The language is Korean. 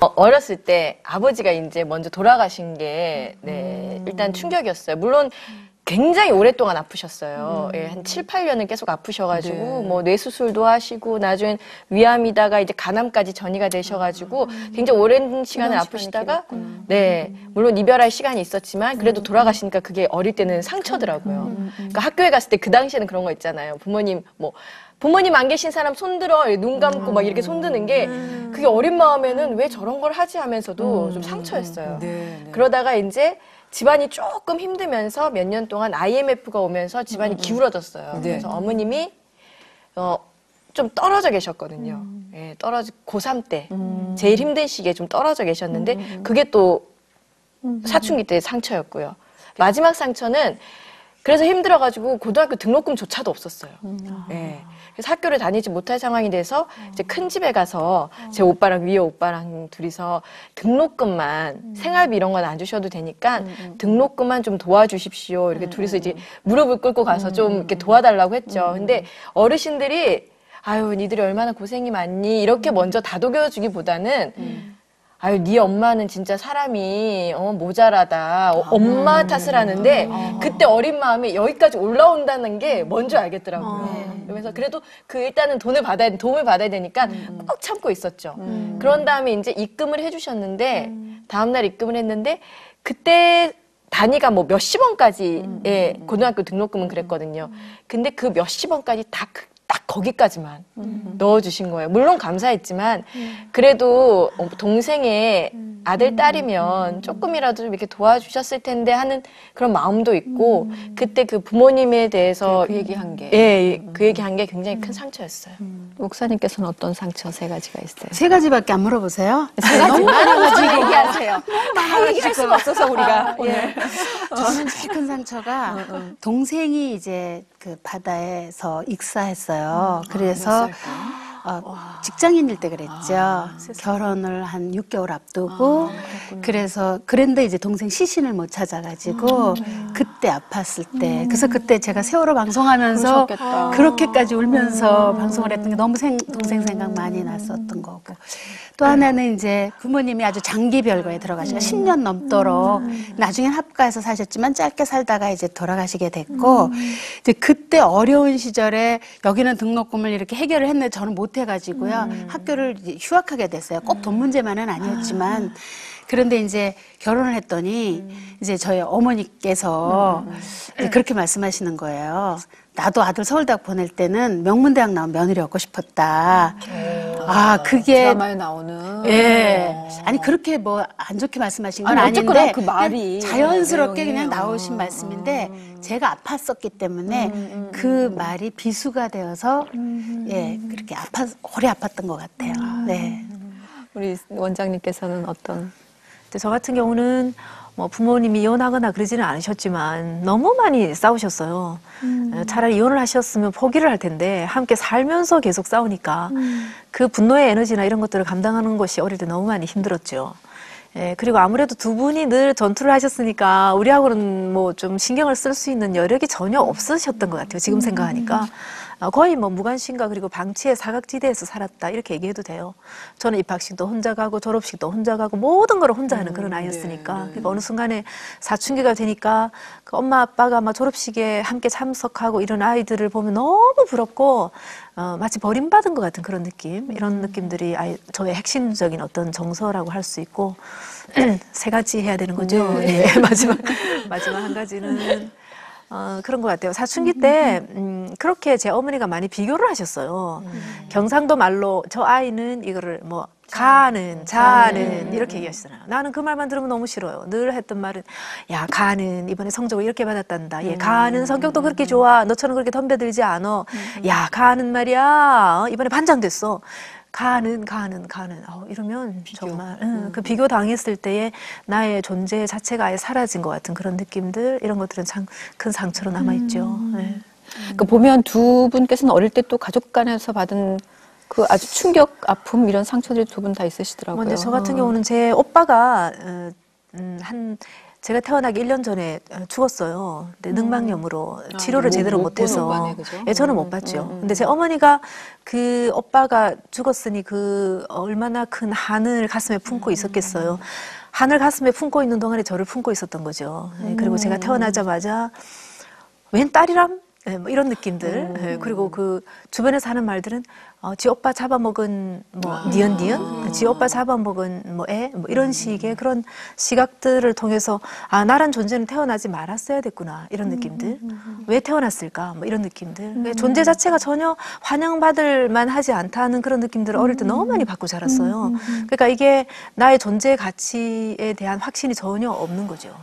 어렸을 때 아버지가 이제 먼저 돌아가신 게, 네, 일단 충격이었어요. 물론 굉장히 오랫동안 아프셨어요. 예, 한 7, 8년은 계속 아프셔가지고, 네. 뭐, 뇌수술도 하시고, 나중엔 위암이다가 이제 간암까지 전이가 되셔가지고, 굉장히 오랜 시간을 아프시다가, 네, 물론 이별할 시간이 있었지만, 그래도 돌아가시니까 그게 어릴 때는 상처더라고요. 그러니까 학교에 갔을 때 그 당시에는 그런 거 있잖아요. 부모님 안 계신 사람 손들어, 눈 감고 막 이렇게 손드는 게, 그게 어린 마음에는 왜 저런 걸 하지 하면서도 좀 상처였어요. 그러다가 이제 집안이 조금 힘들면서 몇 년 동안 IMF가 오면서 집안이 기울어졌어요. 그래서 어머님이, 좀 떨어져 계셨거든요. 예, 고3 때. 제일 힘든 시기에 좀 떨어져 계셨는데, 그게 또 사춘기 때 상처였고요. 마지막 상처는 그래서 힘들어가지고 고등학교 등록금조차도 없었어요. 예. 그래서 학교를 다니지 못할 상황이 돼서 이제 큰 집에 가서 제 오빠랑 위에 오빠랑 둘이서 등록금만 생활비 이런 건 안 주셔도 되니까 등록금만 좀 도와주십시오. 이렇게 둘이서 이제 무릎을 꿇고 가서 좀 이렇게 도와달라고 했죠. 근데 어르신들이 아유 니들이 얼마나 고생이 많니 이렇게 먼저 다독여주기보다는 아유, 네 엄마는 진짜 사람이 모자라다. 엄마 탓을 하는데 그때 어린 마음에 여기까지 올라온다는 게 뭔지 알겠더라고요. 그래서 그래도 일단은 도움을 받아야 되니까 꼭 참고 있었죠. 그런 다음에 이제 입금을 해주셨는데 다음날 입금을 했는데 그때 단위가 뭐 몇십 원까지의 고등학교 등록금은 그랬거든요. 근데 그 몇십 원까지 딱 거기까지만 넣어주신 거예요. 물론 감사했지만 그래도 동생의 아들, 딸이면 조금이라도 좀 이렇게 도와주셨을 텐데 하는 그런 마음도 있고 그때 그 부모님에 대해서 그 얘기한 게 예, 그 얘기한 게 굉장히 큰 상처였어요. 목사님께서는 어떤 상처 세 가지가 있어요? 세 가지밖에 안 물어보세요? 세 가지 많아가지고 얘기하세요. 다 얘기할 수가 없어서 우리가 오늘. 저는 제일 큰 상처가 동생이 이제 그 바다에서 익사했어요. 그래서 직장인일 때 그랬죠. 결혼을 한 6개월 앞두고 그랬는데 이제 동생 시신을 못 찾아가지고 그때 아팠을 때 그래서 그때 제가 세월호 방송하면서 그렇게까지 울면서 방송을 했던 게 너무 동생 생각 많이 났었던 거고 또 하나는 이제 부모님이 아주 장기 별거에 들어가시고 10년 넘도록 나중엔 합가해서 사셨지만 짧게 살다가 이제 돌아가시게 됐고 이제 그때 어려운 시절에 여기는 등록금을 이렇게 해결을 했는데 저는 못 해가지고요 학교를 이제 휴학하게 됐어요. 꼭 돈 문제만은 아니었지만 그런데 이제 결혼을 했더니 이제 저희 어머니께서 이제 그렇게 말씀하시는 거예요. 나도 아들 서울대학 보낼 때는 명문대학 나온 며느리 얻고 싶었다. 그게 드라마에 나오는. 예. 아니 그렇게 뭐 안 좋게 말씀하신 건 아닌데 그 말이 자연스럽게 그냥 나오신 말씀인데 제가 아팠었기 때문에 그 말이 비수가 되어서 예 그렇게 오래 아팠던 것 같아요. 네. 우리 원장님께서는 어떤? 저 같은 경우는 뭐 부모님이 이혼하거나 그러지는 않으셨지만 너무 많이 싸우셨어요. 차라리 이혼을 하셨으면 포기를 할 텐데 함께 살면서 계속 싸우니까 그 분노의 에너지나 이런 것들을 감당하는 것이 어릴 때 너무 많이 힘들었죠. 예, 그리고 아무래도 두 분이 늘 전투를 하셨으니까 우리하고는 뭐 좀 신경을 쓸 수 있는 여력이 전혀 없으셨던 것 같아요. 지금 생각하니까. 거의 뭐 무관심과 그리고 방치의 사각지대에서 살았다 이렇게 얘기해도 돼요. 저는 입학식도 혼자 가고 졸업식도 혼자 가고 모든 걸 혼자 하는 그런 아이였으니까. 그러니까 어느 순간에 사춘기가 되니까 그 엄마 아빠가 막 졸업식에 함께 참석하고 이런 아이들을 보면 너무 부럽고 마치 버림받은 것 같은 그런 느낌. 이런 느낌들이 저의 핵심적인 어떤 정서라고 할 수 있고 세 가지 해야 되는 거죠. 네. 마지막 한 가지는 그런 것 같아요. 사춘기 때 그렇게 제 어머니가 많이 비교를 하셨어요. 경상도 말로 저 아이는 이거를 뭐 자는 이렇게 얘기하시잖아요. 나는 그 말만 들으면 너무 싫어요. 늘 했던 말은 야 가는 이번에 성적을 이렇게 받았단다. 얘 가는 성격도 그렇게 좋아. 너처럼 그렇게 덤벼들지 않아. 야 가는 말이야 이번에 반장 됐어. 가는 이러면 정말 그 비교 당했을 때의 나의 존재 자체가 아예 사라진 것 같은 그런 느낌들 이런 것들은 참 큰 상처로 남아있죠. 네. 그러니까 보면 두 분께서는 어릴 때 또 가족 간에서 받은 그 아주 충격, 아픔 이런 상처들이 두 분 다 있으시더라고요. 근데 저 같은 경우는 제 오빠가 한 제가 태어나기 1년 전에 죽었어요. 근데 늑막염으로 치료를 제대로 못해서. 오빠네, 그죠? 예, 저는 못 봤죠. 근데 제 어머니가 그 오빠가 죽었으니 그 얼마나 큰 한을 가슴에 품고 있었겠어요. 한을 가슴에 품고 있는 동안에 저를 품고 있었던 거죠. 예, 그리고 제가 태어나자마자 웬 딸이람? 예, 뭐 이런 느낌들. 예, 그리고 그 주변에서 하는 말들은 지 오빠 잡아먹은 뭐 니은 지 오빠 잡아먹은 뭐 애 뭐 이런 식의 그런 시각들을 통해서 아 나란 존재는 태어나지 말았어야 됐구나 이런 느낌들. 왜 태어났을까 뭐 이런 느낌들. 존재 자체가 전혀 환영받을 만하지 않다는 그런 느낌들을 어릴 때 너무 많이 받고 자랐어요. 그러니까 이게 나의 존재 가치에 대한 확신이 전혀 없는 거죠.